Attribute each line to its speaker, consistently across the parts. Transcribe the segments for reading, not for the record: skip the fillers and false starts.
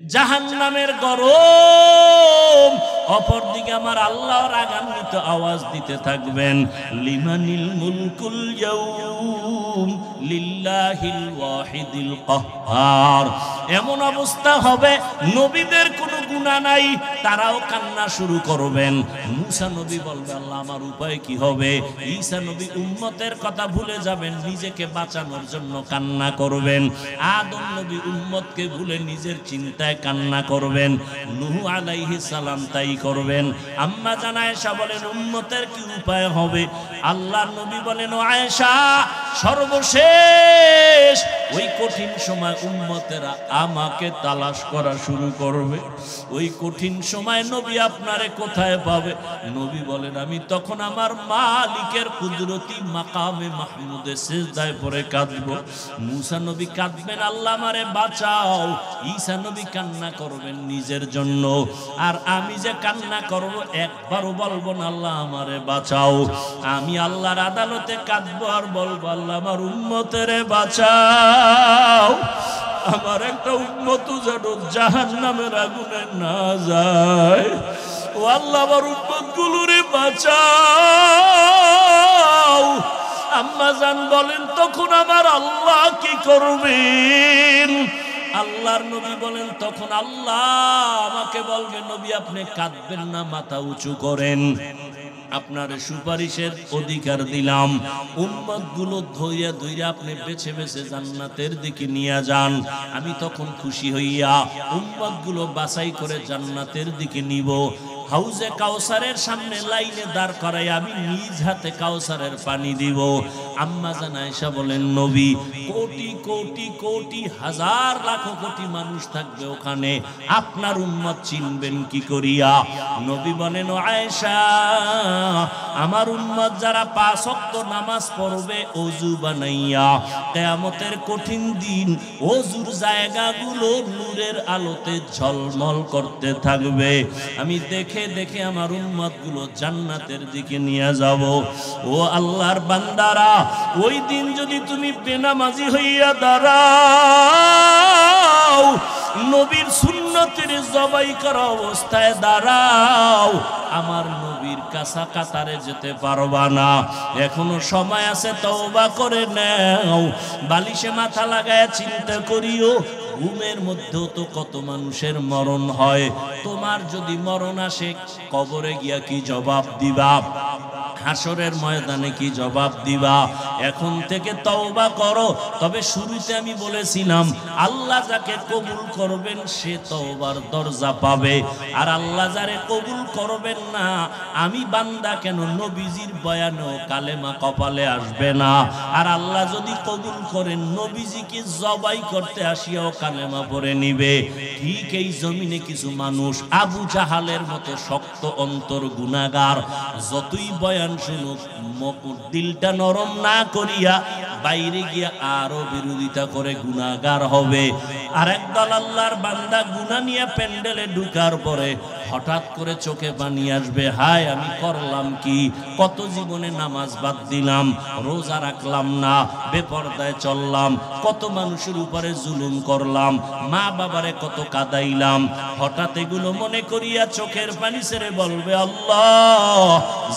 Speaker 1: জাহান্নামের গরম, অপরদিকে আমার আল্লাহ রাগান্বিত আওয়াজ দিতে থাকবেন, লিমানিল মুলকুল ইয়াউম লিল্লাহিল ওয়াহিদিল কাহ্হার। এমন অবস্থা হবে নবীদের কোনো গুনাহ নাই, তারাও কান্না শুরু করবেন। মুসা নবী বলবে আল্লাহ আমার উপায় কি হবে? ঈসা নবী উম্মতের কথা ভুলে যাবেন, নিজেকে বাঁচানোর জন্য কান্না করবেন। আদম নবী উম্মতকে ভুলে নিজের চিন্তায় কান্না করবেন। নূহ আলাইহিস সালাম তাই করবেন। আম্মা জান আয়েশা বলেন উম্মতের কি উপায় হবে? আল্লাহর নবী বলেন ও আয়েশা, সর্বশেষ ওই কঠিন সময় উম্মতেরা আমাকে তালাশ করা শুরু করবে। ওই কঠিন সময় নবী আপনারে কোথায় পাবে? নবী বলেন আমি তখন আমার মালিকের কুদরতি মাকামে মাহমুদে সিজদায় পড়ে কাঁদব। মুসা নবী কাঁদবেন আল্লাহ আমারে বাঁচাও। ঈসা নবী কান্না করবেন নিজের জন্য। আর আমি যে কান্না করব একবারও বলবো না আল্লাহ আমারে বাঁচাও। আমি আল্লাহর আদালতে কাঁদবো আর বলবো আল্লাহ আমার উম্মতেরে বাঁচাও। আমার একটা উম্মত যেন জাহান্নামের আগুনে না যায়। ও আল্লাহ আমার উম্মত গুলোরে বাঁচাও। আম্মা জান বলেন তখন আমার আল্লাহ কি করবেন? আল্লাহর নবী বলেন তখন আল্লাহ আমাকে বলবে নবী আপনি কাঁদবেন না, মাথা উঁচু করেন, আপনার সুপারিশের অধিকার দিলাম। উম্মত গুলো ধইয়া ধইরা আপনি বেছে বেছে জান্নাতের দিকে নিয়ে যান। আমি তখন খুশি হইয়া উম্মত গুলো বাছাই করে জান্নাতের দিকে নিব। হাউজে কাউসারের সামনে লাইনে দাঁড় করাই আমি নিজ হাতে কাউসারের পানি দিব। আম্মা জান আয়েশা বলেন নবী কোটি কোটি কোটি হাজার লাখ কোটি মানুষ থাকবে ওখানে, আপনার উম্মত চিনবেন কি করিয়া? নবী বলেন ও আয়েশা, আমার উম্মত যারা 5 ওয়াক্ত নামাজ পড়বে ওযু বানাইয়া, কিয়ামতের কঠিন দিন ওযুর জায়গাগুলো নূরের আলোতে ঝলমল করতে থাকবে। আমি দেখে দেখে আমার উম্মত গুলো জান্নাতের দিকে নিয়ে যাব। ও আল্লাহর বান্দারা, ওই দিন যদি তুমি বেনামাজি হইয়া দাঁড়াও, নবীর সুন্নতের জবাই করা অবস্থায় দাঁড়াও, আমার নবীর কাছা কাতারে যেতে পারবা না। এখনো সময় আছে, তওবা করে নাও। বালিশে মাথা লাগায় চিন্তা করিও ঘুমের মধ্যেও তো কত মানুষের মরণ হয়। তোমার যদি মরণ আসে কবরে গিয়া কি জবাব দিবা? হাসরের ময়দানে কি জবাব দিবা? এখন থেকে তওবা করো। তবে শুরুতে আমি বলেছিলাম আল্লাহ যাকে কবুল করবেন সে তওবার দরজা পাবে, আর আল্লাহ যারে কবুল করবেন না, আমি বান্দা কেন নবীজির বয়ানেও কালেমা কপালে আসবে না। আর আল্লাহ যদি কবুল করেন নবীজিকে জবাই করতে আসিয়াও কালেমা পড়ে নিবে। ঠিক এই জমিনে কিছু মানুষ আবু জাহালের মতো শক্ত অন্তর গুনাহগার, যতই বয়ান শুনুক দিলটা নরম না করিয়া বাইরে গিয়া আরো বিরোধিতা করে গুনাহগার হবে। আর একদল আল্লাহর বান্দা গুনাহ নিয়ে প্যান্ডেলে ঢুকার পরে হঠাৎ করে চোখে পানি আসবে, হায় আমি করলাম কি? কত জীবনে নামাজ বাদ দিলাম, রোজা রাখলাম না, বেপরদায় চললাম, কত মানুষের উপরে জুলুম করলাম, মা বাবারে কত কাঁদাইলাম। হঠাৎ এগুলো মনে করিয়া চোখের পানি ছেড়ে বলবে আল্লাহ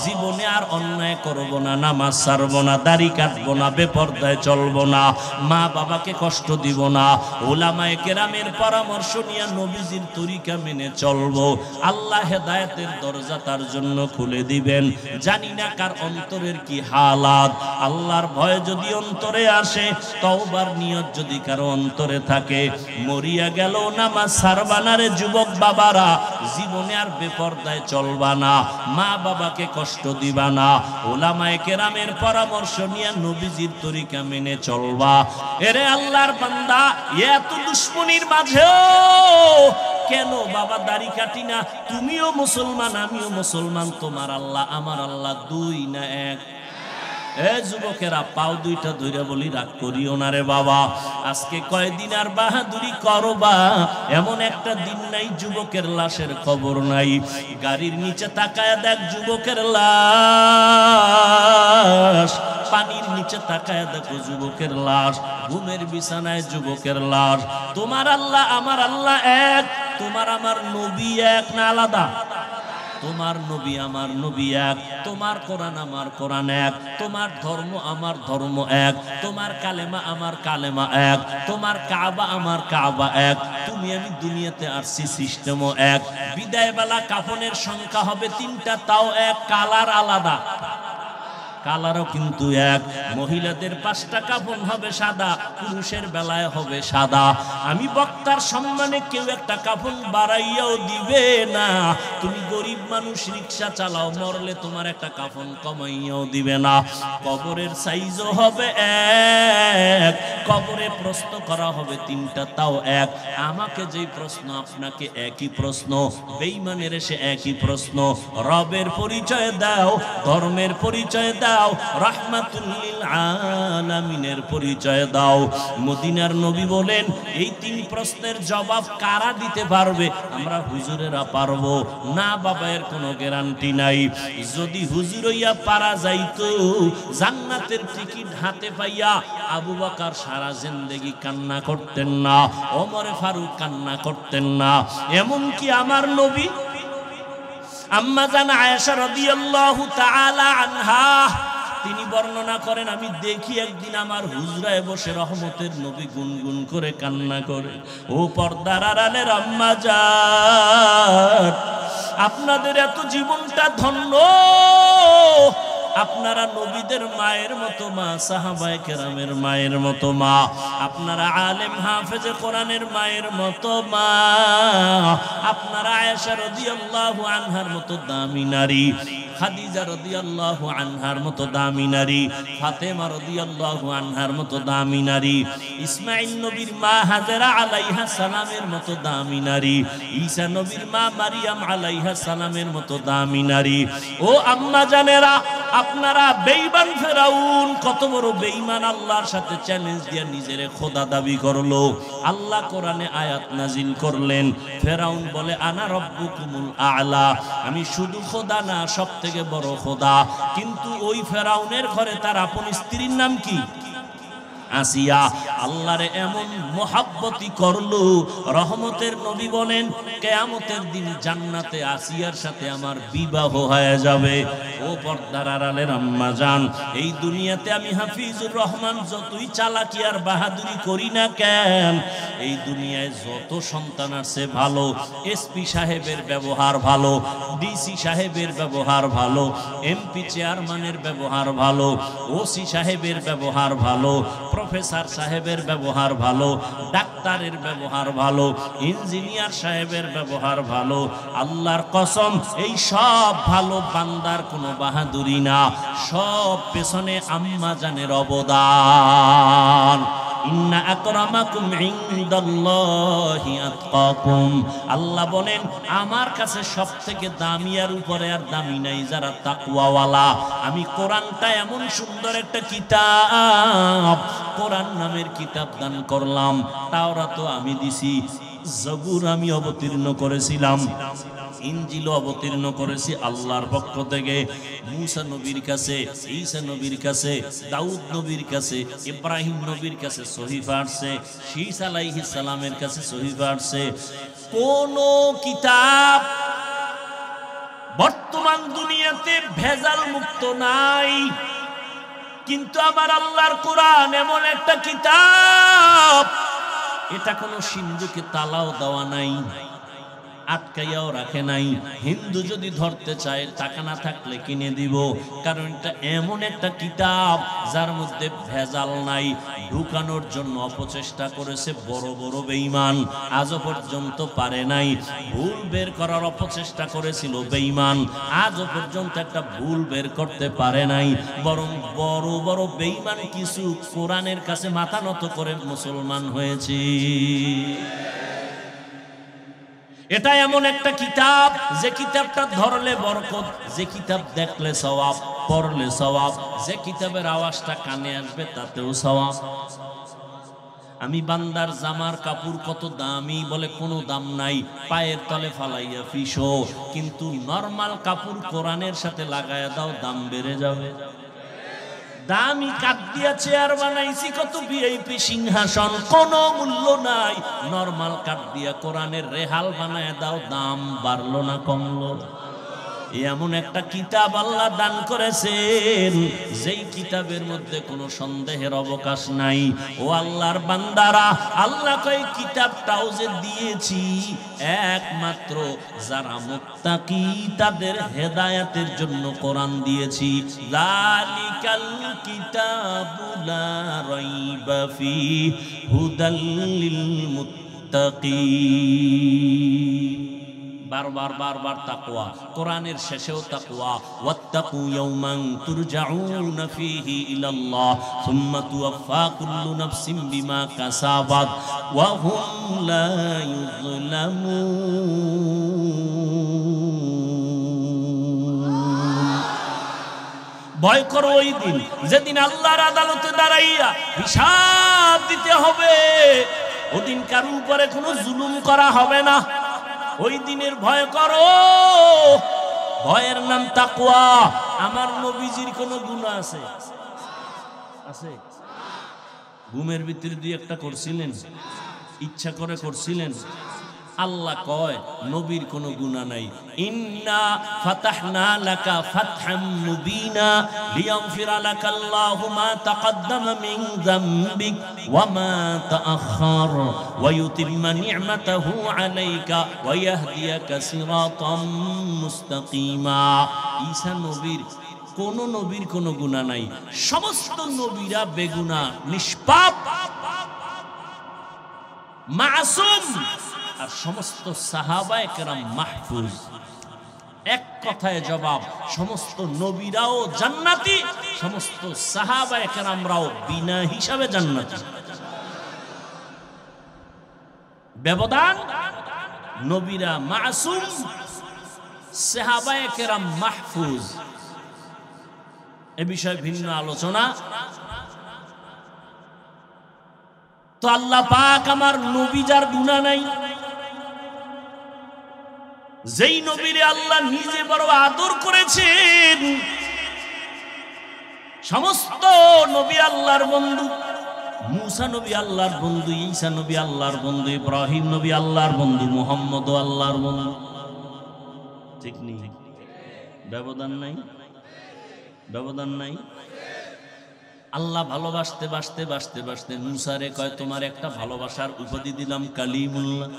Speaker 1: জীবনে আর অন্যায় করব না, নামাজ ছাড়বো না, দাড়ি কাটবো না, বেপরদায় চলবো না, মা বাবাকে কষ্ট দিব না, ওলামায়ে কেরামের পরামর্শ নিয়ে নবীজির তরিকা মেনে চলবো। আল্লাহ হেদায়েতের দরজা তার জন্য খুলে দিবেন। জানি না কার অন্তরের কি হালাত। আল্লাহর ভয় যদি অন্তরে আসে, তওবার নিয়ত যদি কারো অন্তরে থাকে, মরিয়া গেল নামাজ ছাড়বা না রে যুবক বাবারা, জীবনে আর বেপরদায় চলবা না, মা বাবাকে কষ্ট দিবা না, ওলামায়ে কেরামের পরামর্শ নিয়ে নবীজির তরিকা মেনে চলবা। এরে আল্লাহর বান্দা, এত দুশ্মনীর মাঝেও কেন বাবা দাড়ি কাটি না? তুমিও মুসলমান, আমিও মুসলমান, তোমার আল্লাহ আমার আল্লাহ দুই না এক? এ যুবকেরা, পাও দুইটা ধইরা বলি, রাগ করিও না রে বাবা। আজকে কয়দিন আর বাহাদুরি করবা, এমন একটা দিন নাই যুবকের লাশের খবর নাই। গাড়ির নিচে তাকায় দেখ যুবকের লাশ, পানির নিচে তাকায় দেখো যুবকের লাশ, ঘুমের বিছানায় যুবকের লাশ। তোমার আল্লাহ আমার আল্লাহ এক, তোমার আমার নবী এক না আলাদা? তোমার নবী আমার নবী এক, তোমার কোরআন আমার কোরআন এক, তোমার ধর্ম আমার ধর্ম এক, তোমার কালেমা আমার কালেমা এক, তোমার কাবা আমার কাবা এক। তুমি আমি দুনিয়াতে আসছি, সিস্টেমও এক। বিদায় বেলা কাফনের সংখ্যা হবে 3টা, তাও এক, কালার আলাদা, কালারও কিন্তু এক। মহিলাদের 5টা কাফন হবে সাদা, পুরুষের বেলায় হবে সাদা। আমি বক্তার সম্মানে কেউ একটা কাফন বাড়াইয়াও দিবে না। তুমি গরিব মানুষ, রিক্সা চালাও, মরলে তোমার একটা কাফন কমাইয়াও দিবে না। কবরের সাইজও হবে এক, কবরে প্রশ্ন করা হবে 3টা, তাও এক। আমাকে যেই প্রশ্ন আপনাকে একই প্রশ্ন, বেঈমানের এসে একই প্রশ্ন। রবের পরিচয় দাও, ধর্মের পরিচয় দাও, রাহমাতুল লিল আলামিনের পরিচয় দাও। মদিনার নবী বলেন, এই 3 প্রশ্নের জবাব কারা দিতে পারবে? আমরা হুজুরেরা পারবো না বাবা, এর কোনো গ্যারান্টি নাই। যদি হুজুর হইয়া পারা যাইতো, জান্নাতের টিকিট হাতে পাইয়া আবু বকর সারা জিন্দেগি কান্না করতেন না, ওমর ফারুক কান্না করতেন না। এমনকি আমার নবী আম্মা জান আয়েশা রাদিয়াল্লাহু তাআলা আনহা, তিনি বর্ণনা করেন, আমি দেখি একদিন আমার হুজরায় বসে রহমতের নবী গুনগুন করে কান্না করে। ও পর্দার আড়ালের আম্মা জান, আপনাদের এত জীবনটা ধন্য, আপনারা নবীদের মায়ের মতো মা, সাহাবায়ে কেরামের মায়ের মতো মা, আপনারা আলেম হাফেজে কোরআনের মায়ের মতো মা, আপনারা আয়েশা রাদিয়াল্লাহু আনহার মতো দামি নারী, খাদিজা রাদিয়াল্লাহু আনহার মতো দামি নারী, ফাতেমা রাদিয়াল্লাহু আনহার মতো দামি নারী, ইসমাঈল নবীর মা হাজেরা আলাইহা সালামের মতো দামি নারী, ঈসা নবীর মা মারিয়াম আলাইহা সালামের মতো দামি নারী। ও আম্মা জানেরা, আপনারা বেঈমান ফেরাউন, কত বড় বেঈমান, আল্লাহর সাথে চ্যালেঞ্জ দিয়ে নিজেরে খোদা দাবি করলো। আল্লাহ কোরআনে আয়াত নাজিল করলেন, ফেরাউন বলে আনা রব্বুকুমুল আ'লা, আমি শুধু খোদা না, সব থেকে বড় খোদা। কিন্তু ওই ফেরাউনের ঘরে তার আপন স্ত্রীর নাম কি? আসিয়া। আল্লাহরে এমন মোহাব্বতি করলো, রহমতের নবী বলেন, কিয়ামতের দিন জান্নাতে আসিয়ার সাথে আমার বিবাহ হয়ে যাবে। ও পর্দার আড়ালের আম্মা জান, এই দুনিয়াতে আমি হাফিজুর রহমান যতই চালাকি আর বাহাদুরি করি না কেন, এই দুনিয়ায় যত সন্তান আছে ভালো, এসপি সাহেবের ব্যবহার ভালো, ডিসি সাহেবের ব্যবহার ভালো, এমপি চেয়ারম্যানের ব্যবহার ভালো, ওসি সাহেবের ব্যবহার ভালো, প্রফেসর সাহেবের ব্যবহার ভালো, ডাক্তারের ব্যবহার ভালো, ইঞ্জিনিয়ার সাহেবের ব্যবহার ভালো। আল্লাহর কসম, এই সব ভালো বান্দার কোনো বাহাদুরি না, সব পেছনে আম্মা জানের অবদান। ইন্না আকরামাকুম ইনদাল্লাহি আতকাকুম, আল্লাহ বলেন আমার কাছে সবথেকে দামি আর উপরে আর দামি নাই যারা তাকওয়াওয়ালা। আমি কোরআনটা এমন সুন্দর একটা কিতাব, কোরআন নামের কিতাব দান করলাম, তাওরাত আমি দিছি, জবুর আমি অবতীর্ণ করেছিলাম, ইনজিল অবতীর্ণ করেছি আল্লাহর পক্ষ থেকে। মুসা নবীর কাছে, ঈসা নবীর কাছে, দাউদ নবীর কাছে, ইব্রাহিম নবীর কাছে সহিফা আসছে, শীস আলাইহিস সালামের কাছে সহিফা আসছে। কোন কিতাব বর্তমান দুনিয়াতে ভেজাল মুক্ত নাই, কিন্তু আমার আল্লাহর কোরআন এমন একটা কিতাব, এটা কোনো সিন্ধুকে তালাও দেওয়া নাই, আটকাইয়াও রাখে নাই। হিন্দু যদি ধরতে চায় টাকা না থাকলে কিনে দিব, কারণ এটা এমন একটা কিতাব যার মধ্যে ভেজাল নাই। ঢুকানোর জন্য অপচেষ্টা করেছে বড় বড় বেঈমান, আজও পর্যন্ত পারে নাই। ভুল বের করার অপচেষ্টা করেছিল বেঈমান, আজও পর্যন্ত একটা ভুল বের করতে পারে নাই। বরং বড় বড় বেঈমান কিছু কোরআনের কাছে মাথা নত করে মুসলমান হয়েছে। এটা এমন একটা কিতাব, যে কিতাবটা ধরলে বরকত, যে কিতাব দেখলে সওয়াব। পড়লে সওয়াব, যে কিতাবের আওয়াজটা কানে আসবে তাতেও সওয়াব। আমি বান্দার জামার কাপড় কত দামি বলে কোনো দাম নাই, পায়ের তলে ফালাইয়া ফিসো, কিন্তু নরমাল কাপড় কোরআনের সাথে লাগায়া দাও, দাম বেড়ে যাবে। দামি কাঠ দিয়া চেয়ার বানাইছি, কত ভিআইপি সিংহাসন, কোনো মূল্য নাই। নরমাল কাঠ দিয়া কোরআনের রেহাল বানায় দাও, দাম বাড়লো না কমলো? এমন একটা কিতাব আল্লাহ দান করেছেন, যেই কিতাবের মধ্যে কোনো সন্দেহের অবকাশ নাই। ও আল্লাহর বান্দারা, আল্লাহ কই কিতাবটাও যে দিয়েছি একমাত্র যারা মুত্তাকি তাদের হেদায়েতের জন্য কোরআন দিয়েছি। যালিকাল কিতাবু লা রাইবা ফি হুদাল লিল মুত্তাকিন। বারবার বারবার তাকওয়া, কোরআনের শেষেও তাকওয়া। ওয়াত্তাকু ইয়াওমান তুরজাউনা ফীহি ইলাল্লাহ সুম্মা তুওয়াফা কুল্লু নাফসিন বিমা কাসাবাত ওয়া হুম লা ইউযলামুন। ভয় করো ওই দিন যেদিন আল্লাহর আদালতে দাঁড়াইয়া হিসাব দিতে হবে। ওদিন কারো উপরে কোনো জুলুম করা হবে না। ওই দিনের ভয় করো, ভয়ের নাম তাকওয়া। আমার নবীজির কোনো গুনাহ আছে? আছে? ঘুমের ভিতরে দুই একটা করছিলেন? ইচ্ছা করে করছিলেন? আল্লাহ কয় নবীর কোনো গুনাহ নাই। ইন্না ফাতাহনা লাকা ফাতহাম মুবিনা লিয়াগফিরা লাকাল্লাহু মা তাকদ্দামা মিন যামবিক ওয়া মা তাআখার ওয়া ইউতিম্মা নি'মাতাহু আলাইকা ওয়া ইয়াহদিয়াকা সিরাতাম মুস্তাকিমা। ঈসা নবীর কোনো গুনাহ নাই। সমস্ত নবীরা বেগুনাহ, নিষ্পাপ, মাসুম। আর সমস্ত সাহাবায়ে কেরাম মাহফুজ। এক কথায় জবাব, সমস্ত নবীরাও জান্নাতি, সমস্ত সাহাবায়ে কেরামরাও বিনা হিসাবে জান্নাতি। ব্যবধান, নবীরা মাসুম, সাহাবায়ে কেরাম মাহফুজ। এ বিষয়ে ভিন্ন আলোচনা। তো আল্লাহ পাক আমার নবী যার গুনাহ নাই, যেই নবীরে আল্লাহ নিজে বড় আদর করেছেন। সমস্ত নবী আল্লাহর বন্ধু। মুসা নবী আল্লাহর বন্ধু, ঈসা নবী আল্লাহর বন্ধু, ইব্রাহিম নবী আল্লাহর বন্ধু, মুহাম্মদ আল্লাহর বন্ধু। ঠিক নেই? ব্যবধান নাই? ব্যবধান নাই? আল্লাহ ভালোবাসতে বাসতে বাসতে বাসতে মুসারে কয় তোমার একটা ভালোবাসার উপাধি দিলাম কালিমুল্লাহ।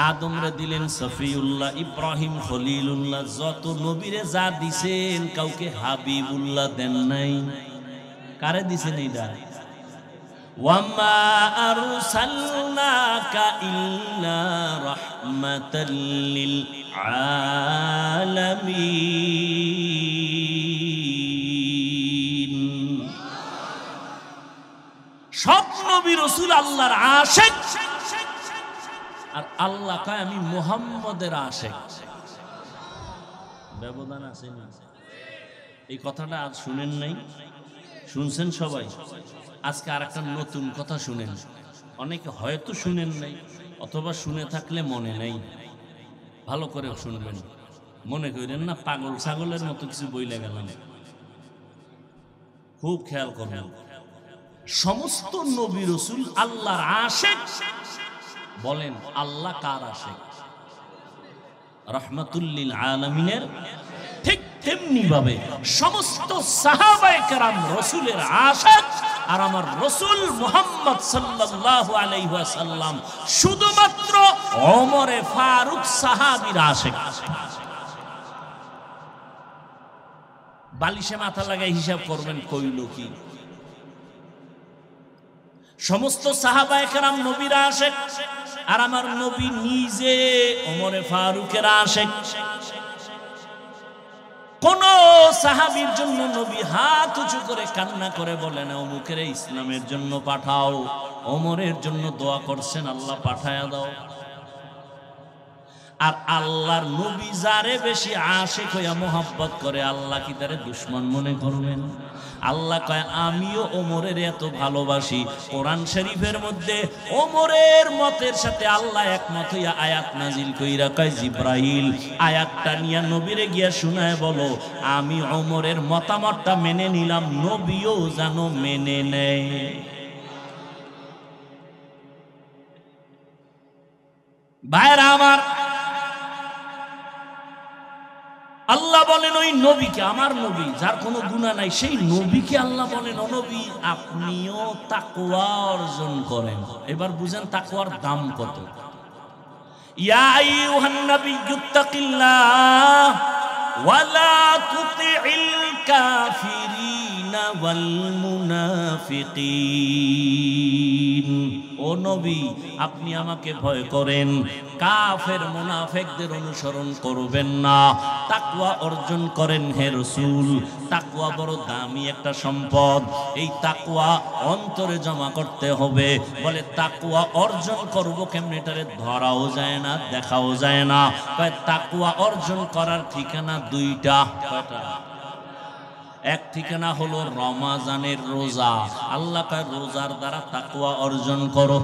Speaker 1: আদমরে দিলেন সফিউল্লাহ, ইব্রাহিম খলিলুল্লাহ। যত নবীরে যা দিছেন কাউকে হাবিবুল্লাহ দেন নাই। কারে দিছেন এইটা? ওয়ামা আরসালনাকা ইল্লা রাহমাতাল লিল আলামিন। সব নবী রাসূল আল্লাহর আশিক, আর আল্লাহ কয় আমি মুহাম্মদের আশিক। ব্যবধান আছে না? এই কথাটা আজ শুনেন নাই? শুনছেন সবাই? আজকে আর একটা নতুন কথা শুনেন। অনেকে হয়তো শুনেন নাই, অথবা শুনে থাকলে মনে নেই। ভালো করে শুনবেন, মনে করেন না পাগল ছাগলের মতো কিছু বইলে গেলাম। খুব খেয়াল করবেন। সমস্ত নবী রাসূল আল্লাহর আশিক। বলেন আল্লাহ কার আশিক? রাহমাতুল লিল আলামিনের। ঠিক তেমনি ভাবে সমস্ত সাহাবায়ে কেরাম রাসূলের আশিক। আর আমার রাসূল মুহাম্মদ সাল্লাল্লাহু আলাইহি ওয়াসাল্লাম শুধুমাত্র ওমরে ফারুক সাহাবীর আশিক। বালিশে মাথা লাগাই হিসাব করবেন কইল কি? সমস্ত সাহাবায়ে কেরাম নবীর আশিক, আর আমার নবী নিজে ওমরে ফারুকের আশিক। কোন সাহাবীর জন্য নবী হাত উঁচু করে কান্না করে বলেন অমুকের ইসলামের জন্য পাঠাও, ওমরের জন্য দোয়া করছেন আল্লাহ পাঠায়া দাও। আর আল্লাহর নবী যারে বেশি আশিক হইয়া মোহাব্বত করে আল্লাহ কি তারে দুশমন মনে করবেন? আল্লাহ কয় আমিও ওমরের এত ভালোবাসি। কোরআন শরীফের মধ্যে ওমরের মতের সাথে আল্লাহ একমত হইয়া আয়াত নাজিল কইরা কয় জিব্রাইল আয়াতটা নিয়া নবীরে গিয়া শোনায় বলো আমি ওমরের মতামতটা মেনে নিলাম, নবীও যেন মেনে নেয়। ভাইরা আমার, আল্লাহ বলেন ওই নবীকে, আমার নবী যার কোনো গুনাহ নাই সেই নবীকে আল্লাহ বলেন ও নবী আপনিও তাকওয়া অর্জন করেন। এবার বুঝেন তাকওয়ার দাম কত। ইয়া আইয়ুহান নাবিয়্যুত্তাকিল্লাহ ওয়ালা তুতিইল কাফিরিনা ওয়াল মুনাফিকিন। ও নবী আপনি আমাকে ভয় করেন, কাফের মুনাফিকদের অনুসরণ করবেন না, তাকওয়া অর্জন করেন হে রাসূল। তাকওয়া বড় দামি একটা সম্পদ, এই তাকওয়া অন্তরে জমা করতে হবে। বলে তাকওয়া অর্জন করব কেমনে? এটারে ধরাও যায় না, দেখাও যায় না। তাকওয়া অর্জন করার ঠিকানা দুইটা। কয়টা? এক ঠিকানা হলো রমাজানের রোজা। আল্লাহ কয় রোজার দ্বারা তাকওয়া অর্জন করো,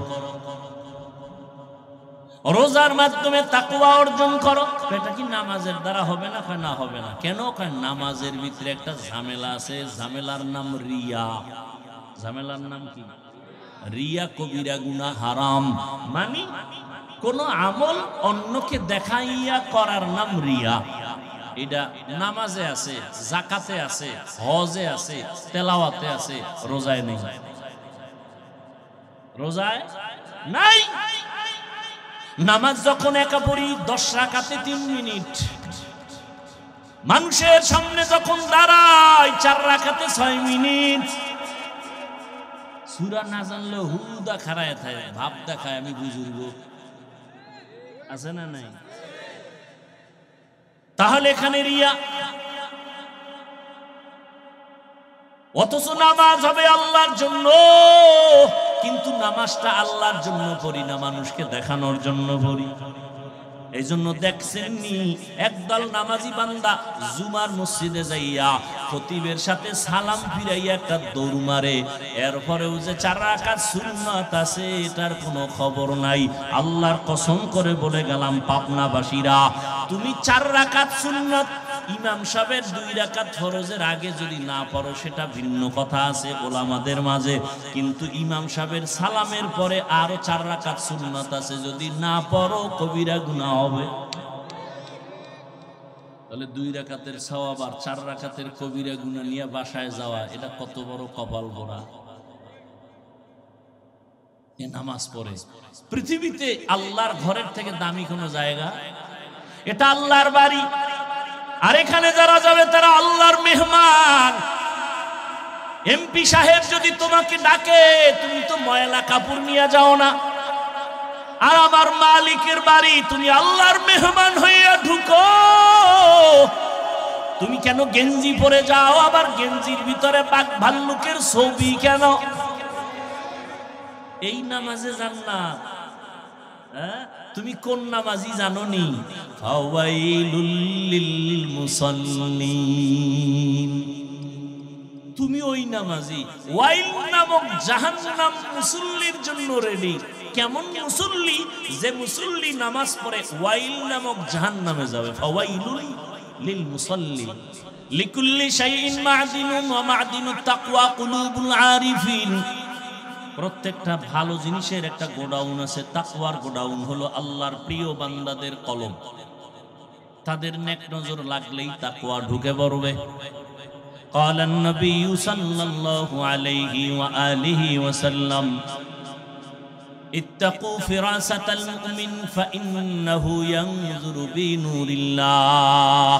Speaker 1: রোজার মাধ্যমে তাকওয়া অর্জন করো। এটা কি নামাজের দ্বারা হবে না? কয় না, হবে না। কেন? কয় নামাজের ভিতরে একটা ঝামেলা আছে, ঝামেলার নাম রিয়া। ঝামেলার নাম কি? রিয়া কবিরা গুনাহ, হারাম। মানে কোন আমল অন্যকে দেখাইয়া করার নাম রিয়া। এটা নামাজে আছে, যাকাতে আছে, হজে আছে, তেলাওয়াতে আছে, রোজায় নেই। রোজায় নাই। নামাজ যখন একা পড়ি 10 রাকাতে 3 মিনিট, মানুষের সামনে যখন দাঁড়াই 4 রাকাতে 6 মিনিট, সূরা না জানলে হুদা খাড়ায় থাকে, ভাব দেখায় আমি বুজুর্গ। আছে না নাই? তাহলে এখানে রিয়া। অথচ নামাজ হবে আল্লাহর জন্য, কিন্তু নামাজটা আল্লাহর জন্য পড়ি না, মানুষকে দেখানোর জন্য পড়ি। এই জন্য দেখছেননি একদল নামাজি বান্দা জুমার মসজিদে যাইয়া খতিবের সাথে সালাম ফিরাইয়া একটা দৌড় মারে, এরপরেও যে 4 রাকাত সুন্নাত আছে এটার কোনো খবর নাই। আল্লাহর কসম করে বলে গেলাম পাবনাবাসীরা, তুমি 4 রাকাত সুন্নাত ইমাম সাহেবের 2 রাকাত ফরজের আগে যদি না পড়ো সেটা ভিন্ন কথা আছে ওলামাদের মাঝে, কিন্তু ইমাম সাহেবের সালামের পরে আরো 4 রাকাত সুন্নাত আছে, যদি না পড়ো কবিরা গুনাহ হবে। তাহলে 2 রাকাতের সওয়াব আর 4 রাকাতের কবিরা গুনাহ নিয়ে বাসায় যাওয়া, এটা কত বড় কপাল পোড়া। এ নামাজ পড়ে পৃথিবীতে আল্লাহর ঘরের থেকে দামি কোনো জায়গা? এটা আল্লাহর বাড়ি, আর এখানে যারা যাবে তারা আল্লাহর মেহমান। এমপি সাহেব যদি তোমাকে ডাকে, তুমি তো ময়লা কাপড় নিয়ে যাও না। আর আমার মালিকের বাড়ি, তুমি আল্লাহর মেহমান হইয়া ঢুকো। তুমি কেন গেঞ্জি পরে যাও? আবার গেঞ্জির ভিতরে বাঘ ভাল্লুকের ছবি কেন? এই নামাজে জান্নাত। তুমি কোন নামাজি জানোনি? ফাওয়াইলুল লিল মুসাল্লিন। তুমি ওই নামাজি। ওয়াইল নামক জাহান্নাম মুসল্লির জন্য রেডি। কেমন মুসল্লি? যে মুসল্লি নামাজ পড়ে ওয়াইল নামক জাহান্নামে যাবে। ফাওয়াইলুল লিল মুসাল্লিন। লিকুল্লি শাইইন মা'দিনুন ওয়া মা'দিনুত তাকওয়া কুলুবুল আরিফিন। প্রত্যেকটা ভালো জিনিসের একটা গোডাউন আছে, তাকওয়ার গোডাউন হলো আল্লাহর প্রিয় বান্দাদের কলম। তাদের নেক নজর লাগলেই তাকওয়া ঢুকে পড়বে। قال النبي صلى الله عليه وآله وسلم اتقوا فراسة المؤمن فإنه ينظر بنور الله।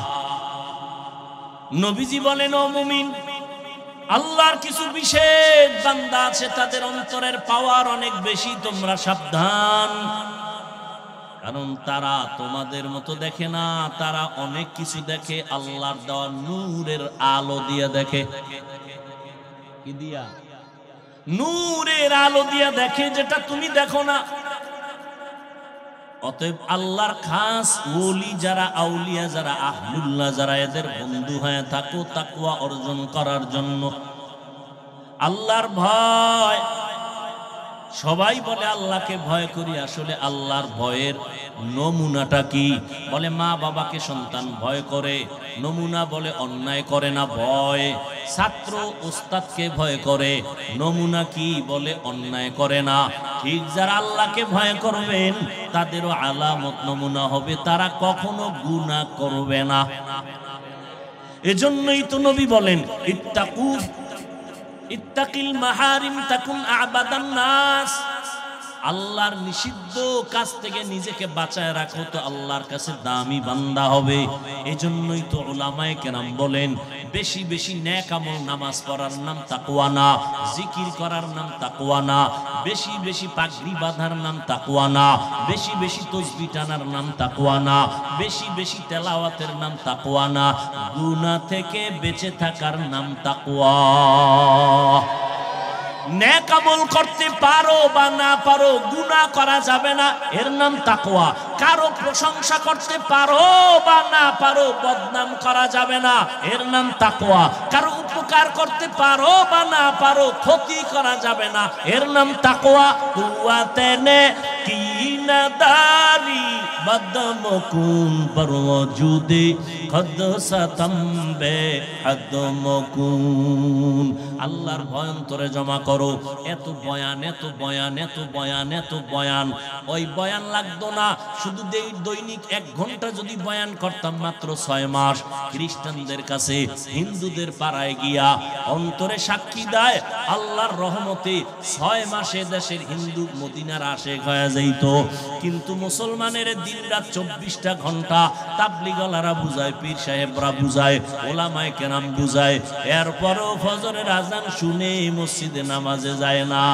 Speaker 1: নবীজি বলেন ও মুমিন, আল্লাহর কিছু বিশেষ বান্দা আছে তাদের অন্তরের পাওয়ার অনেক বেশি, তোমরা সাবধান। কারণ তারা তোমাদের মতো দেখে না, তারা অনেক কিছু দেখে আল্লাহর দেওয়া নূরের আলো দিয়া দেখে। কি দিয়া? নূরের আলো দিয়া দেখে, যেটা তুমি দেখো না। অতএব আল্লাহর খাস ওলি যারা, আউলিয়া যারা, আহলুল্লাহ যারা, এদের বন্ধু হয়ে থাকো তাকওয়া অর্জন করার জন্য। আল্লাহর ভয়, সবাই বলে আল্লাহকে ভয় করি, আসলে আল্লাহর ভয়ের নমুনাটা কি? বলে মা বাবাকে সন্তান ভয় করে, নমুনা বলে অন্যায় করে না ভয়। ছাত্র ওস্তাদকে ভয় করে, নমুনা কি? বলে অন্যায় করে না। ঠিক যারা আল্লাহকে ভয় করবেন তাদেরও আলামত নমুনা হবে, তারা কখনো গুনাহ করবে না। এজন্যই তো নবী বলেন ইত্তাকিল মাহারিম তাকুন আবাদান নাস। আল্লাহর নিষিদ্ধ কাজ থেকে নিজেকে বাঁচায় রাখো তো আল্লাহর কাছে দামি বান্দা হবে। এজন্যই তো উলামায়ে কেরাম বলেন বেশি বেশি নেক আমল, নামাজ পড়ার নাম তাকওয়া না, জিকির করার নাম তাকওয়া না, বেশি বেশি পাগড়ি বাঁধার নাম তাকওয়া না, বেশি বেশি তাসবিহ টানার নাম তাকওয়া না, বেশি বেশি তেলাওয়াতের নাম তাকওয়া না, গুনাহ থেকে বেঁচে থাকার নাম তাকওয়া। নেক আমল করতে পারো বা না পারো, গুনাহ করা যাবে না, এর নাম তাকওয়া। কারো প্রশংসা করতে পারো বা না পারো, বদনাম করা যাবে না, এর নাম তাকওয়া। কারো উপকার করতে পারো বা না পারো, ক্ষতি করা যাবে না, এর নাম তাকওয়া। কুওয়াতেনে কিনাদারি বদমকুন পরওজুদে খদসাতম্বে আদমকুন। আল্লাহর ভয় অন্তরে জমা করো। এত বয়ান, এত বয়ান, এত বয়ান, এত বয়ান, ওই বয়ান লাগতো না। শুধু দৈনিক 1 ঘন্টা যদি বয়ান করতাম মাত্র 6 মাস, খ্রিস্টানদের কাছে, হিন্দুদের পাড়ায় গিয়া অন্তরে সাক্ষী দেয় আল্লাহর রহমতে 6 মাসে দেশের হিন্দু মদিনার আশেক হয়ে যাইত। কিন্তু মুসলমানের দিনরাত 24টা ঘন্টা তাবলীগওয়ালারা বুঝায়, পীর সাহেবরা বুঝায়, ওলামায়ে কেরাম বুঝায়, এরপরও ফজরের আজান শুনে মসজিদে নামাজে যায় না।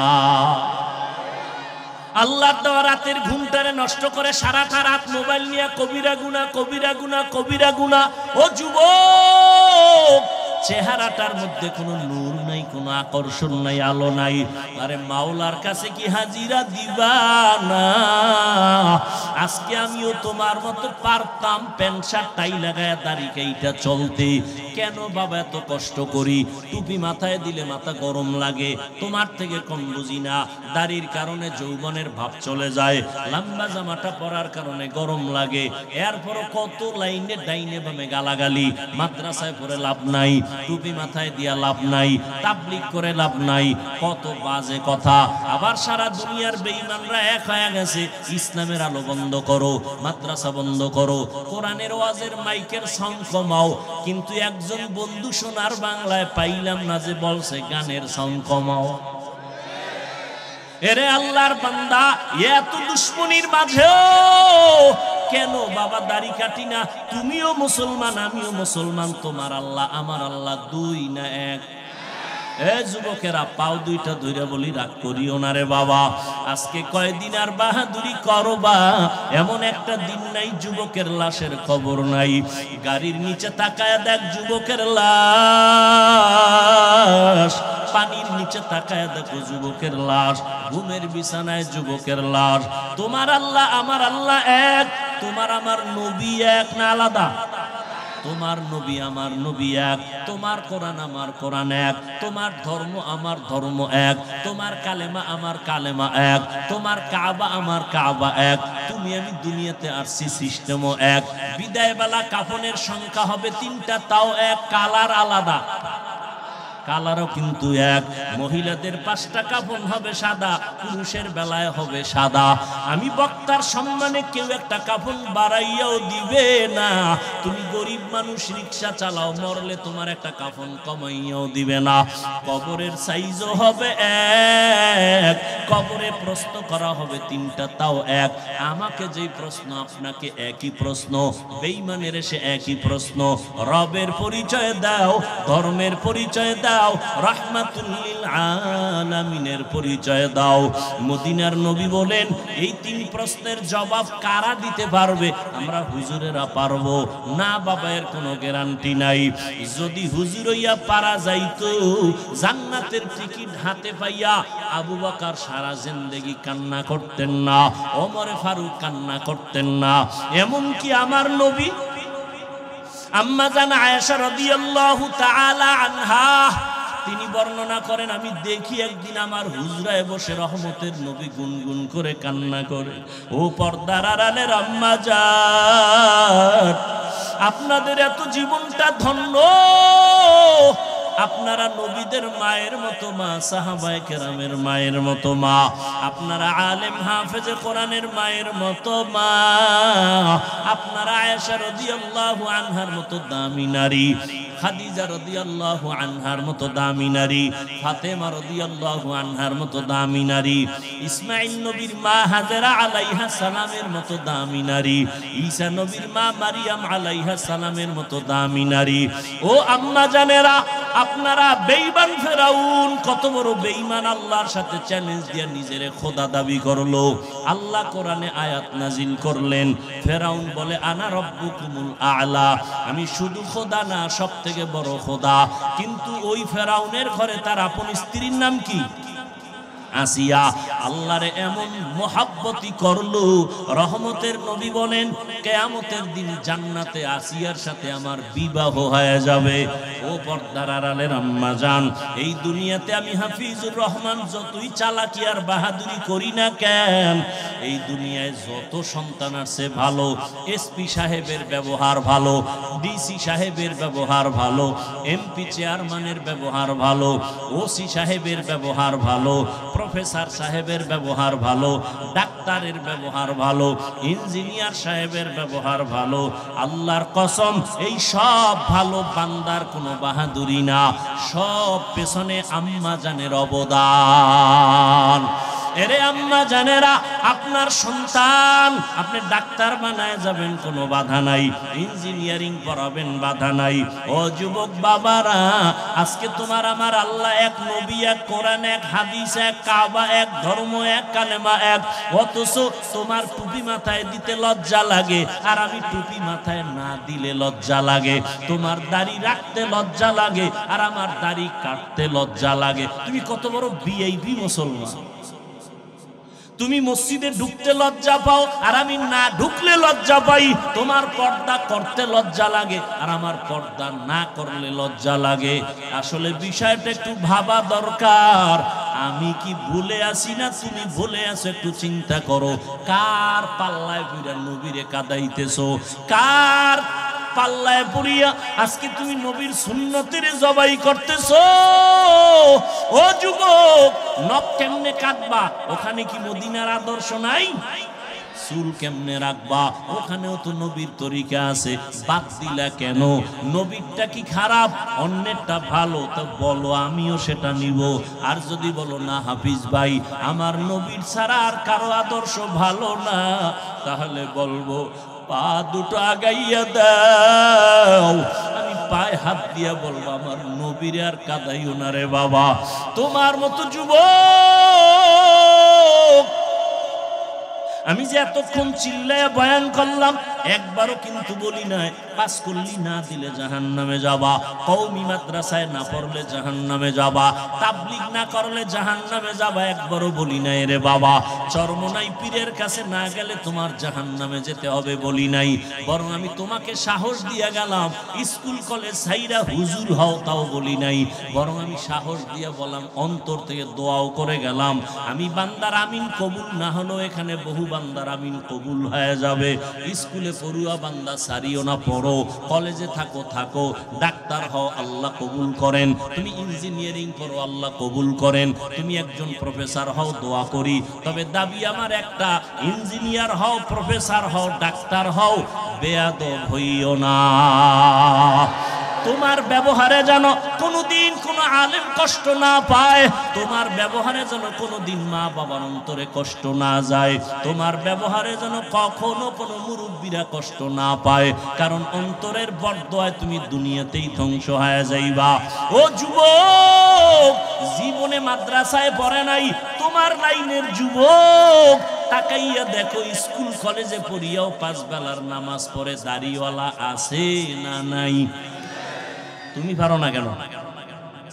Speaker 1: আল্লাহর দেওয়া রাতের ঘুমটারে নষ্ট করে সারাটা রাত মোবাইল নিয়ে কবিরা গুনাহ, কবিরা গুনাহ, কবিরা গুনাহ। ও যুবক, চেহারাটার মধ্যে কোনো নূর নাই, কোনো আকর্ষণ নাই, আলো নাই। আরে মাওলার কাছে কি হাজিরা দিবা না? আজকে আমিও তোমার মতো পারতাম প্যান্ট শার্ট টাই লাগায় দাড়ি কাইটা চলতে। কেন বাবা এত কষ্ট করি? টুপি মাথায় দিলে মাথা গরম লাগে, তোমার থেকে কম বুঝি না। দাড়ির কারণে যৌবনের ভাব চলে যায়, লম্বা জামাটা পরার কারণে গরম লাগে। এরপরও কত লাইনে ডাইনে বামে গালাগালি। মাদ্রাসায় পড়ে লাভ নাই, টুপি মাথায় দিয়া লাভ নাই, তাবলীগ করে লাভ নাই, কত বাজে কথা। আবার সারা দুনিয়ার বেঈমানরা এক হয়ে গেছে, ইসলামের আলো বন্ধ করো, মাদ্রাসা বন্ধ করো, কোরআনের ওয়াজের মাইকের সাউন্ড কমাও। কিন্তু একজন বন্ধু সোনার বাংলায় পাইলাম না যে বলছে গানের সাউন্ড কমাও। এরে আল্লাহর বান্দা, এত দুশ্মনির মাঝেও কেন বাবা দাড়ি কাটি না? তুমিও মুসলমান, আমিও মুসলমান, তোমার আল্লাহ আমার আল্লাহ 2 না 1? এ যুবকেরা, পাও 2টা ধইরা বলি রাগ করিও না রে বাবা। আজকে কয়দিন আর বাহাদুরি করবা, এমন একটা দিন নাই যুবকের লাশের খবর নাই। গাড়ির নিচে তাকায় দেখ যুবকের লাশ, পানির নিচে তাকায় দেখো যুবকের লাশ, ঘুমের বিছানায় যুবকের লাশ। তোমার আল্লাহ আমার আল্লাহ এক, তোমার আমার নবী এক না আলাদা? তোমার নবী আমার নবী এক, তোমার কোরআন আমার কোরআন এক, তোমার ধর্ম আমার ধর্ম এক, তোমার কালেমা আমার কালেমা এক, তোমার কাবা আমার কাবা এক। তুমি আমি দুনিয়াতে আসছি, সিস্টেমও এক। বিদায় বেলা কাফনের সংখ্যা হবে 3টা, তাও এক, কালার আলাদা। কালারও কিন্তু এক। মহিলাদের 5টা কাফন হবে সাদা, পুরুষের বেলায় হবে সাদা। আমি বক্তার সম্মানে কেউ একটা কাফন বাড়াইয়াও দিবে না। তুমি গরিব মানুষ, রিক্সা চালাও, মরলে তোমার একটা কাফন কমাইয়াও দিবে না। কবরের সাইজও হবে এক, কবরে প্রশ্ন করা হবে 3টা, তাও এক। আমাকে যেই প্রশ্ন আপনাকে একই প্রশ্ন, বেঈমানের এসে একই প্রশ্ন। রবের পরিচয় দাও, ধর্মের পরিচয় দাও, দাও, রাহমাতুল লিল আলামিনের পরিচয় দাও। মদিনার নবী বলেন এই তিন প্রশ্নের জবাব কারা দিতে পারবে? আমরা হুজুরেরা পারবো না বাবা, এর কোনো গ্যারান্টি নাই। যদি হুজুর হইয়া পারা যাইতো, জান্নাতের টিকিট হাতে পাইয়া আবু বকর সারা জিন্দেগি কান্না করতেন না, ওমর ফারুক কান্না করতেন না। এমনকি আমার নবী আম্মা জান আয়েশা রাদিয়াল্লাহু তাআলা আনহা তিনি বর্ণনা করেন, আমি দেখি একদিন আমার হুজরায় বসে রহমতের নবী গুনগুন করে কান্না করে। ও পর্দার আড়ালের আম্মা জান, আপনাদের এত জীবনটা ধন্য, আপনারা নবীদের মায়ের মতো মা, সাহাবায়ে কেরামের মায়ের মতো মা, আপনারা আলেম হাফেজে কোরআনের মায়ের মতো মা, আপনারা আয়েশা রাদিয়াল্লাহু আনহার মতো দামি নারী, খাদিজা রাদিয়াল্লাহু আনহার মতো দামি নারী, ফাতেমা রাদিয়াল্লাহু আনহার মতো দামি নারী, ইসমাঈল নবীর মা হাজেরা আলাইহা সালামের মতো দামি নারী, ঈসা নবীর মা মারিয়াম আলাইহা সালামের মতো দামি নারী। ও আম্মা জানেরা, আপনারা বেঈমান ফেরাউন কত বড় বেঈমান, আল্লাহর সাথে চ্যালেঞ্জ দিয়ে নিজের খোদা দাবি করলো। আল্লাহ কোরআনে আয়াত নাজিল করলেন, ফেরাউন বলে আনা রব্বুকুমুল আ'লা, আমি শুধু খোদা না, সব থেকে বড় খোদা। কিন্তু ওই ফেরাউনের ঘরে তার আপন স্ত্রীর নাম কি? আসিয়া। আল্লাহরে এমন মোহাব্বতি করলো, রহমতের নবী বলেন কিয়ামতের দিন জান্নাতে আসিয়ার সাথে আমার বিবাহ হয়ে যাবে। ও পর্দার আড়ালের আম্মা জান, এই দুনিয়াতে আমি হাফিজুর রহমান যতই চালাকি আর বাহাদুরি করি না কেন, এই দুনিয়ায় যত সন্তান আছে ভালো, এসপি সাহেবের ব্যবহার ভালো, ডিসি সাহেবের ব্যবহার ভালো, এমপি চেয়ারম্যানের ব্যবহার ভালো, ওসি সাহেবের ব্যবহার ভালো, প্রফেসর সাহেবের ব্যবহার ভালো, ডাক্তারের ব্যবহার ভালো, ইঞ্জিনিয়ার সাহেবের ব্যবহার ভালো। আল্লাহর কসম, এই সব ভালো বান্দার কোনো বাহাদুরি না, সব পেছনে আম্মা জানের অবদান। এরে আম্মা জানেরা, আপনার সন্তান আপনি ডাক্তার বানায় যাবেন, কোনো বাধা নাই, ইঞ্জিনিয়ারিং পড়াবেন, বাধা নাই। ও যুবক বাবারা, আজকে তোমার আমার আল্লাহ এক, নবী এক, কোরআন এক, হাদিস এক, কাবা এক, ধর্ম এক, কালেমা এক, অথচ তোমার টুপি মাথায় দিতে লজ্জা লাগে, আর আমি টুপি মাথায় না দিলে লজ্জা লাগে। তোমার দাড়ি রাখতে লজ্জা লাগে, আর আমার দাড়ি কাটতে লজ্জা লাগে। তুমি কত বড় ভিআইপি মুসলমান! তুমি মসজিদে ঢুকতে লজ্জা পাও, আর আমি না ঢুকলে লজ্জা পাই। তোমার পর্দা করতে লজ্জা লাগে, আর আমার পর্দা না করলে লজ্জা লাগে। আসলে বিষয়টা একটু ভাবা দরকার। আমি কি ভুলে আসি না তুমি ভুলে আছো? একটু চিন্তা করো। কার পাল্লায় পড়িয়া নবীরে কাদাইতেছো? কার পাল্লায় পড়িয়া আজকে তুমি নবীর সুন্নতের জবাই করতেছো? ও যুবক, নখ কেমনে কাটবা? ওখানে কি মদিনার আদর্শ নাই? চুল কেমনে রাখবা? ওখানেও তো নবীর তরিকা আছে, বাদ দিলা কেন? নবীরটা কি খারাপ, অন্যেরটা ভালো? তো বলো, আমিও সেটা নিব। আর যদি বলো না হাফিজ ভাই, আমার নবীর ছাড়া আর কারো আদর্শ ভালো না, তাহলে বলবো পা দুটো আগাইয়া দাও। আমি পায়ে হাত দিয়া বলবো, আমার নবীর আর কাদাইও না রে বাবা। তোমার মতো যুবক আমি যে এতক্ষণ চিল্লায় বয়ান করলাম, একবারও কিন্তু বলি নাই পাস করলি না দিলে জাহান্নামে যাবা, কওমি মাদ্রাসায় না পড়লে জাহান্নামে যাবা, তাবলীগ না করলে জাহান্নামে যাবা, একবারও বলি নাই রে বাবা। চরমনাই পীরের কাছে না গেলে তোমার জাহান্নামে যেতে হবে বলি নাই। বরং আমি তোমাকে সাহস দিয়া গেলাম, স্কুল কলেজ ছাইরা হুজুর হও, তাও বলি নাই। বরং আমি সাহস দিয়া বললাম, অন্তর থেকে দোয়াও করে গেলাম, আমি বান্দার আমিন কবুল না হলেও এখানে বহু বান্দার আমিন কবুল হয়ে যাবে। স্কুলে পড়ুয়া বান্দা সারিও না, পড়ো, কলেজে থাকো থাকো, ডাক্তার হও, আল্লাহ কবুল করেন। তুমি ইঞ্জিনিয়ারিং করো, আল্লাহ কবুল করেন। তুমি একজন প্রফেসর হও, দোয়া করি। তবে দাবি আমার একটা, ইঞ্জিনিয়ার হও, প্রফেসর হও, ডাক্তার হও, বেয়াদব হইও না। তোমার ব্যবহারে যেন কোনোদিন কোনো আলেম কষ্ট না পায়, তোমার ব্যবহারে যেন কোনোদিন মা বাবার অন্তরে কষ্ট না যায়, তোমার ব্যবহারে যেন কখনো কোনো মুরব্বীরা কষ্ট না পায়, কারণ অন্তরের বরদোয়ায় তুমি দুনিয়াতেই ধ্বংস হয়ে যাইবা। ও যুবক, জীবনে মাদ্রাসায় পড়ে নাই তোমার লাইনের যুবক, তাকাইয়া দেখো স্কুল কলেজে পড়িয়াও 5 বেলার নামাজ পড়ে দাড়িওয়ালা আছে না নাই? তুমি পারো না কেন?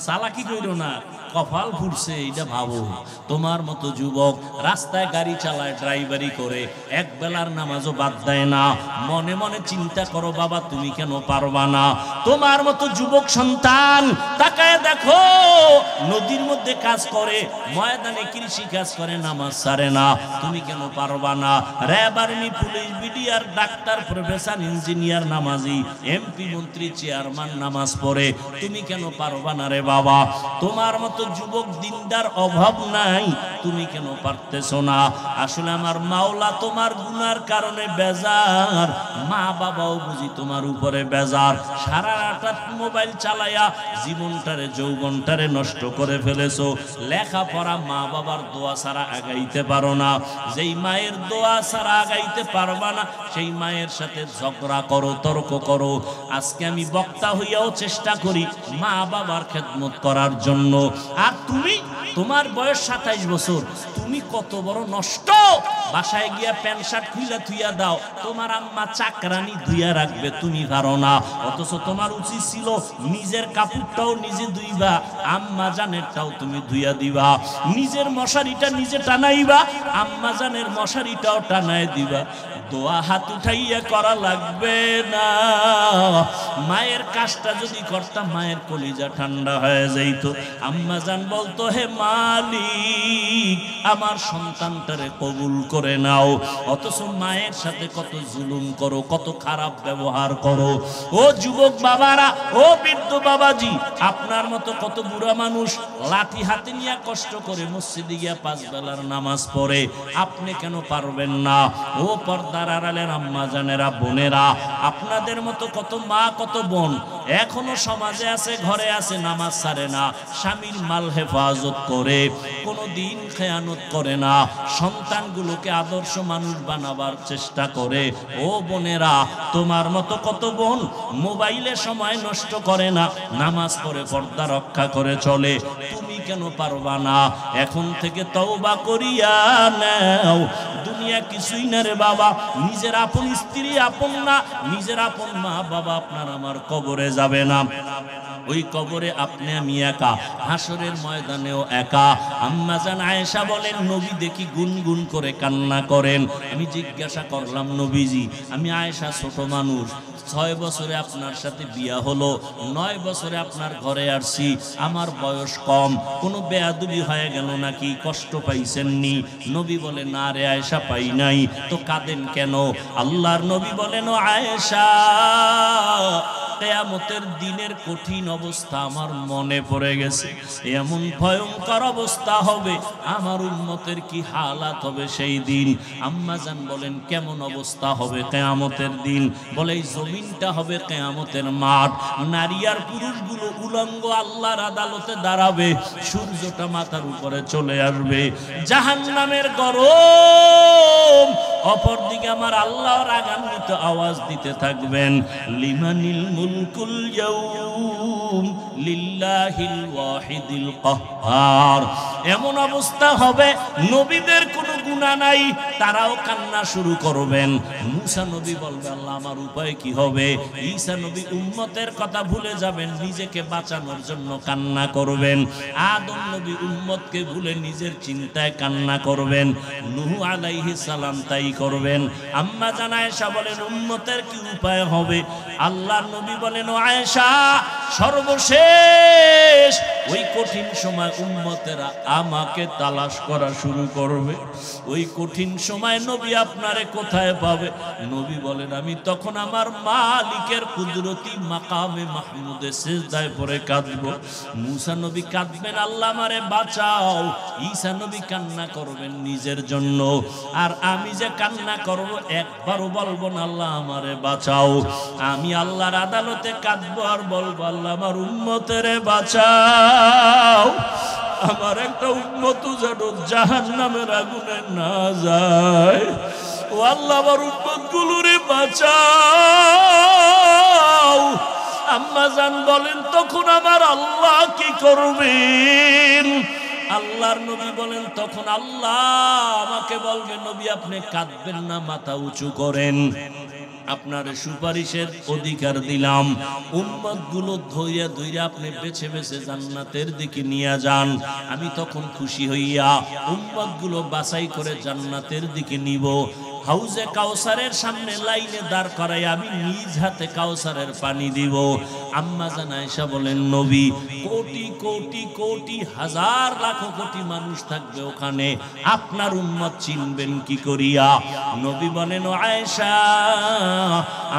Speaker 1: চালাকি কইরো না, কপাল ফুটছে এটা ভাবো। তোমার মতো যুবক রাস্তায় গাড়ি চালায়, ড্রাইভারি করে, এক বেলার নামাজও বাদ দেয় না। মনে মনে চিন্তা করো বাবা, তুমি কেন পারবা না? তোমার মতো যুবক সন্তান তাকায় দেখো, নদীর মধ্যে কাজ করে, ময়দানে কৃষি কাজ করে, নামাজ ছাড়ে না। তুমি কেন পারবা না? RAB, army, police, BDR, doctor, professor, engineer নামাজি, এমপি, মন্ত্রী, চেয়ারম্যান নামাজ পড়ে, তুমি কেন পারবা না রে বাবা? তোমার মতো যুবক দিনদার অভাব নাই, তুমি কেন পারতেছো না? আসলে আমার মাওলা তোমার গুনার কারণে বেজার, মা বাবাও বুঝি তোমার উপরে বেজার। সারা রাত মোবাইল চালাইয়া জীবনটারে, যৌবনটারে নষ্ট করে ফেলেছো। লেখাপড়া মা বাবার দোয়া ছাড়া আগাইতে পারো না। যেই মায়ের দোয়া ছাড়া আগাইতে পারবা না, সেই মায়ের সাথে ঝগড়া করো, তর্ক করো। আজকে আমি বক্তা হইয়াও চেষ্টা করি মা বাবার খেদমত করার জন্য। আর তুমি, তোমার বয়স 27 বছর, তুমি কত বড় নষ্ট। বাসায় গিয়া প্যান্ট শার্ট খুইলা থুইয়া দাও, তোমার আম্মা চাকরানি ধুইয়া রাখবে, তুমি পারো না। অথচ তোমার উচিত ছিল নিজের কাপড়টাও নিজে ধুইবা, আম্মা জানেরটাও তুমি ধুইয়া দিবা। নিজের মশারিটা নিজে টানাইবা, আম্মা জানের মশারিটাও টানায় দিবা। দোয়া হাত উঠাইয়া করা লাগবে না। মায়ের কাজটা যদি করতাম, মায়ের কলিজা ঠান্ডা হয়ে যাইতো। আম্মা জান বলতো, হে মালিক, আমার সন্তানটারে কবুল করে নাও। অথচ মায়ের সাথে কত জুলুম করো, কত খারাপ ব্যবহার করো। ও যুবক বাবারা, ও বৃদ্ধ বাবাজি, আপনার মতো কত বুড়া মানুষ লাঠি হাতে নিয়ে কষ্ট করে মসজিদে গিয়া 5 বেলার নামাজ পড়ে, আপনি কেন পারবেন না? ও পর্দার আড়ালের আম্মা জানেরা, বোনেরা, আপনাদের মতো কত মা, কত বোন এখনো সমাজে আছে, ঘরে আছে, নামাজ ছাড়ে না, স্বামীর মাল হেফাজত করে, কোনো দিন খেয়ানত করে না, সন্তানগুলোকে আদর্শ মানুষ বানাবার চেষ্টা করে। ও বোনেরা, তোমার মতো কত বোন মোবাইলে সময় নষ্ট করে না, নামাজ পড়ে পর্দা রক্ষা করে চলে, তুমি কেন পারবা না? এখন থেকে তওবা করিয়া নাও। দুনিয়া কিছুই না রে বাবা। নিজের আপন স্ত্রী আপন না, নিজের আপন মা বাবা আপনার আমার কবরে যাবে না, ওই কবরে আপনি আমি একা, হাসরের ময়দানেও একা। আম্মা জান আয়েশা বলেন, নবী দেখি গুনগুন করে কান্না করেন। আমি জিজ্ঞাসা করলাম, নবীজি, আমি আয়েশা ছোট মানুষ, 6 বছরে আপনার সাথে বিয়া হলো, 9 বছরে আপনার ঘরে আসছি, আমার বয়স কম, কোনো বেয়াদবি হয়ে গেল নাকি? কষ্ট পাইছেননি? নবী বলে, না রে আয়েশা, পাই নাই। তো কাঁদেন কেন? আল্লাহর নবী বলেন, ও আয়েশা, কিয়ামতের দিনের কঠিন অবস্থা আমার মনে পড়ে গেছে। এমন ভয়ঙ্কর অবস্থা হবে, আমার উম্মতের কি হালাত হবে সেই দিন। আম্মা জান বলেন, কেমন অবস্থা হবে কিয়ামতের দিন? বলে, এই জমিনটা হবে কিয়ামতের মাঠ, নারী আর পুরুষগুলো উলঙ্গ আল্লাহর আদালতে দাঁড়াবে, সূর্যটা মাথার উপরে চলে আসবে, জাহান্নামের গরম, অপরদিকে আমার আল্লাহ রাগান্বিত আওয়াজ দিতে থাকবেন, লিমানিল মুলকুল ইয়াউম লিল্লাহিল ওয়াহিদিল কাহ্হার। এমন অবস্থা হবে, নবীদের কোনো গুনাহ নাই, তারাও কান্না শুরু করবেন। মুসা নবী বলবে, আল্লাহ আমার উপায় কি হবে? ঈসা নবী উম্মতের কথা ভুলে যাবেন, নিজেকে বাঁচানোর জন্য কান্না করবেন। আদম নবী উম্মতকে ভুলে নিজের চিন্তায় কান্না করবেন। নূহ আলাইহিস সালাম তাই করবেন। আম্মা জান আয়েশা বলেন, উম্মতের কি উপায় হবে? আল্লাহর নবী বলেন, ও আয়েশা, সর্বশেষ ওই কঠিন সময় উম্মতেরা আমাকে তালাশ করা শুরু করবে। ওই কঠিন সময় নবী আপনারে কোথায় পাবে? নবী বলেন আমি তখন আমার মালিকের কুদরতি মাকামে মাহমুদে সিজদায় পড়ে কাঁদব। মুসা নবী কাঁদবেন আল্লাহ আমারে বাঁচাও, ঈসা নবী কান্না করবেন নিজের জন্য, আর আমি যে কান্না করব একবারও বলবো না আল্লাহ আমারে বাঁচাও। আমি আল্লাহর আদালতে কাঁদবো আর বলবো আল্লাহ আমার উম্মতের বাঁচাও, আমার একটা উম্মত যেন জাহান্নামের আগুনে না যায়। ও আল্লাহ আমার উম্মত গুলোরে বাঁচাও। আম্মা জান বলেন তখন আমার আল্লাহ কি করবেন? আল্লাহর নবী বলেন তখন আল্লাহ আমাকে বলবে নবী আপনি কাঁদবেন না, মাথা উঁচু করেন, আপনার সুপারিশের অধিকার দিলাম। উম্মত গুলো ধইরা ধইরা আপনি বেছে বেছে জান্নাতের দিকে নিয়ে যান। আমি তখন খুশি হইয়া উম্মত গুলো বাছাই করে জান্নাতের দিকে নিব। হাউজে কাউসারের সামনে লাইনে দাঁড় করাই আমি নিজ হাতে কাউসারের পানি দিব। আম্মা জান আয়েশা বলেন নবী কোটি কোটি কোটি হাজার লাখ কোটি মানুষ থাকবে ওখানে, আপনার উম্মত চিনবেন কি করিয়া? নবী বলেন ও আয়েশা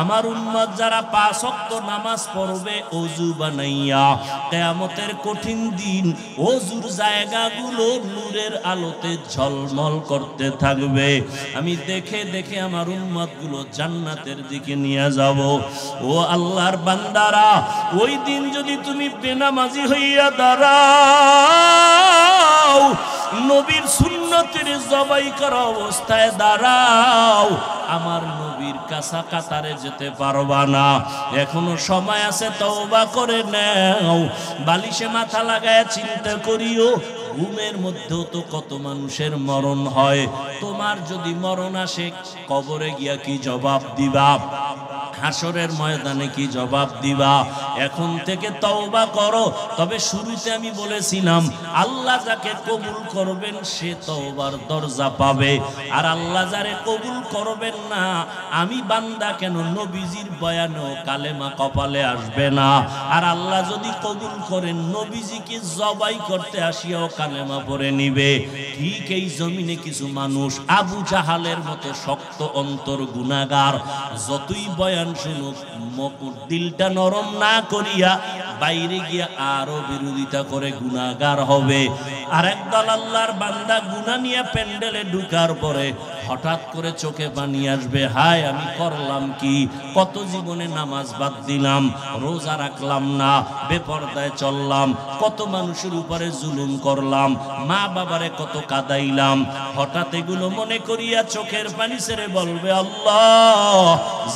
Speaker 1: আমার উম্মত যারা 5 ওয়াক্ত নামাজ পড়বে ওযু বানাইয়া, কিয়ামতের কঠিন দিন ওযুর জায়গাগুলো নূরের আলোতে ঝলমল করতে থাকবে। আমি দেখে দেখে আমার উম্মত গুলো জান্নাতের দিকে নিয়ে যাব। ও আল্লাহর বান্দারা ওই দিন যদি তুমি বেনামাজি হইয়া দাঁড়াও, নবীর সুন্নতের জবাই করা অবস্থায় দাঁড়াও, আমার নবীর কাছা কাতারে যেতে পারবা না। এখনো সময় আছে, তওবা করে নাও। বালিশে মাথা লাগায় চিন্তা করিও ঘুমের মধ্যেও তো কত মানুষের মরণ হয়। তোমার যদি মরণ আসে কবরে গিয়া কি জবাব দিবা? হাসরের ময়দানে কি জবাব দিবা? এখন থেকে তওবা করো। তবে শুরুতে আমি বলেছিলাম আল্লাহ যাকে কবুল করবেন সে তওবার দরজা পাবে, আর আল্লাহ যারে কবুল করবেন না, আমি বান্দা কেন নবীজির বয়ানেও কালেমা কপালে আসবে না। আর আল্লাহ যদি কবুল করেন নবীজিকে জবাই করতে আসিয়াও কালেমা পড়ে নিবে। ঠিক এই জমিনে কিছু মানুষ আবু জাহালের মতো শক্ত অন্তর গুনাহগার, যতই বয়ান শুনুক দিলটা নরম না করিয়া বাইরে গিয়া আরো বিরোধিতা করে গুনাহগার হবে। আর একদল আল্লাহর বান্দা গুনাহ নিয়ে প্যান্ডেলে ঢুকার পরে হঠাৎ করে চোখে পানি আসবে, হায় আমি করলাম কি? কত জীবনে নামাজ বাদ দিলাম, রোজা রাখলাম না, বেপরদায় চললাম, কত মানুষের উপরে জুলুম করলাম, মা বাবারে কত কাদাইলাম। হঠাৎ এগুলো মনে করিয়া চোখের পানি ছেড়ে বলবে আল্লাহ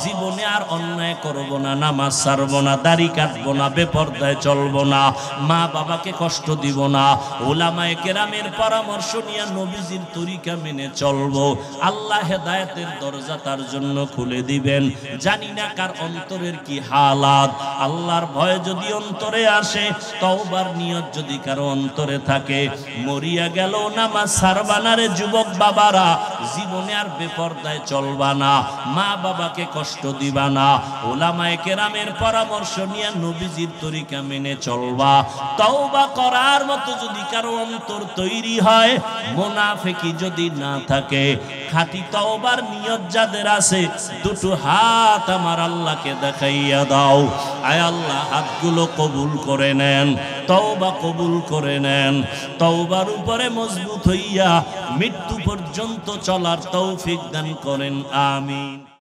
Speaker 1: জীবনে আর অন্যায় করব না, নামাজ ছাড়বো না, দাড়ি কাটবো না, বেপরদায় চলবো না, মা বাবাকে কষ্ট দিব না, উলামায়ে কেরামের পরামর্শ নিয়ে নবীজির তরিকা মেনে চলবো। আল্লাহ হেদায়েতের দরজা তার জন্য খুলে দিবেন। জানি না কার অন্তরের কি হালাত। আল্লাহর ভয় যদি অন্তরে আসে, তওবার নিয়ত যদি কারো অন্তরে থাকে, মরিয়া গেল নামাজ ছাড়বা না রে যুবক বাবারা, জীবনে আর বেপরদায় চলবা না, মা বাবাকে কষ্ট দিবা না, উলামায়ে কেরামের পরামর্শ নিয়ে নবীজির তরিকা মেনে চলবা। তওবা করার মতো যদি কারো অন্তর তৈরি হয়, মুনাফিকি যদি না থাকে, খাঁটি তওবার নিয়ত যাদের আছে, দুটো হাত আমার আল্লাহকে দেখাইয়া দাও। আয় আল্লাহ হাতগুলো কবুল করে নেন, তওবা কবুল করে নেন। তওবার উপরে মজবুত হইয়া মৃত্যু পর্যন্ত চলার তৌফিক দান করেন, আমিন।